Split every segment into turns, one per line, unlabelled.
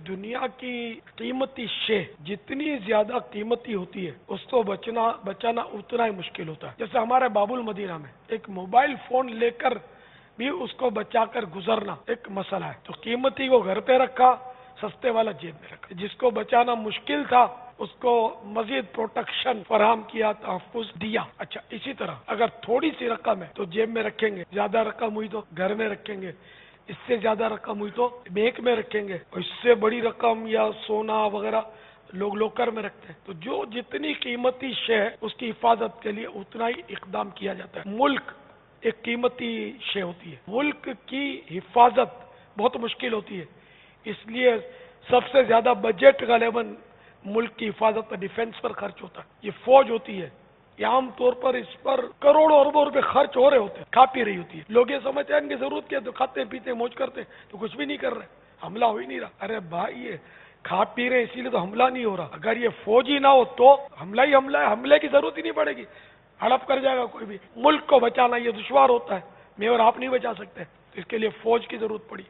دنیا کی قیمتی شے جتنی زیادہ قیمتی ہوتی ہے اس کو بچانا اتنا ہی مشکل ہوتا ہے. جیسے ہمارے باب المدینہ میں ایک موبائل فون لے کر بھی اس کو بچا کر گزرنا ایک مسئلہ ہے. تو قیمتی کو گھر پہ رکھا، سستے والا جیب میں رکھا. جس کو بچانا مشکل تھا اس کو مزید پروٹیکشن فراہم کیا، تحفظ دیا. اچھا، اسی طرح اگر تھوڑی سی رقم ہے تو جیب میں رکھیں گے، زیادہ رقم ہوئی تو گھر میں رکھیں گے، اس سے زیادہ رقم ہوئی تو بینک میں رکھیں گے، اور اس سے بڑی رقم یا سونا وغیرہ لوگ لوکر میں رکھتے ہیں. تو جو جتنی قیمتی شے ہے اس کی حفاظت کے لیے اتنا ہی اقدام کیا جاتا ہے. ملک ایک قیمتی شے ہوتی ہے، ملک کی حفاظت بہت مشکل ہوتی ہے. اس لیے سب سے زیادہ بجٹ غالباً ملک کی حفاظت پر، ڈیفنس پر خرچ ہوتا ہے. یہ فوج ہوتی ہے، یہ عام طور پر اس پر کروڑوں اربوں روپے خرچ ہو رہے ہوتے ہیں، کھا پی رہی ہوتی ہے. لوگ یہ سمجھتے ہیں ان کی ضرورت کیا ہے، تو کھاتے پیتے موج کرتے ہیں، تو کچھ بھی نہیں کر رہے، حملہ ہو ہی نہیں رہا. ارے بھائی، یہ کھا پی رہے اسی لیے تو حملہ نہیں ہو رہا. اگر یہ فوج ہی نہ ہو تو حملہ ہی حملہ ہے، حملے کی ضرورت ہی نہیں پڑے گی، ہڑپ کر جائے گا کوئی بھی. ملک کو بچانا یہ دشوار ہوتا ہے، میں اور آپ نہیں بچا سکتے، اس کے لیے فوج کی ضرورت پڑی.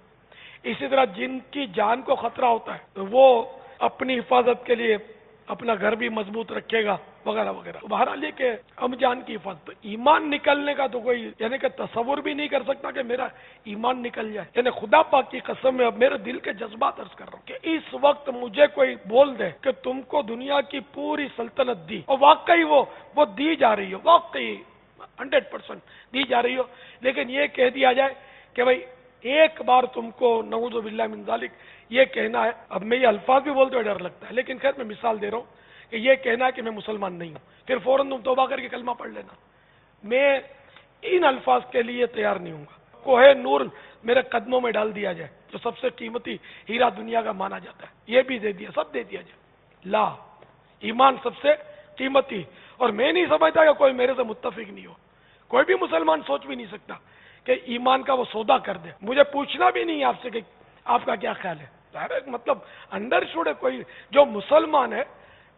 اسی طرح جن کی جان کو خطرہ ہوتا ہے وہ اپنی حفاظت کے لیے اپنا گھر بھی مضبوط رکھے گا وغیرہ وغیرہ. بہرحال یہ کہ ہم جان کی حفاظت، ایمان نکلنے کا تو کوئی یعنی کہ تصور بھی نہیں کر سکتا کہ میرا ایمان نکل جائے. یعنی خدا پاک کی قسم میں اب میرے دل کے جذبات عرض کر رہا ہوں کہ اس وقت مجھے کوئی بول دے کہ تم کو دنیا کی پوری سلطنت دی، اور واقعی وہ دی جا رہی ہو، واقعی 100% دی جا رہی ہو، لیکن یہ کہہ دیا جائے کہ بھائی ایک بار تم کو نعوذ باللہ من ذالک یہ کہنا ہے. اب میں یہ الفاظ بھی بولتے ہوئے ڈر لگتا ہے، لیکن خیر میں مثال دے رہا ہوں کہ یہ کہنا ہے کہ میں مسلمان نہیں ہوں، پھر فوراً تم توبہ کر کے کلمہ پڑھ لینا. میں ان الفاظ کے لیے تیار نہیں ہوں گا. کوہ نور میرے قدموں میں ڈال دیا جائے، جو سب سے قیمتی ہیرا دنیا کا مانا جاتا ہے، یہ بھی دے دیا، سب دے دیا جائے. لا، ایمان سب سے قیمتی. اور میں نہیں سمجھتا کہ کوئی میرے سے متفق نہیں ہو، کوئی بھی مسلمان سوچ بھی نہیں سکتا کہ ایمان کا وہ سودا کر دے. مجھے پوچھنا بھی نہیں آپ سے کہ آپ کا کیا خیال ہے. مطلب انڈر شوڈ ہے، کوئی جو مسلمان ہے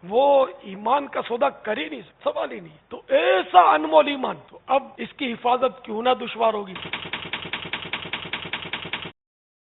وہ ایمان کا سودا کر ہی نہیں، سوال ہی نہیں. تو ایسا انمول ایمان، تو اب اس کی حفاظت کیوں نہ دشوار ہوگی.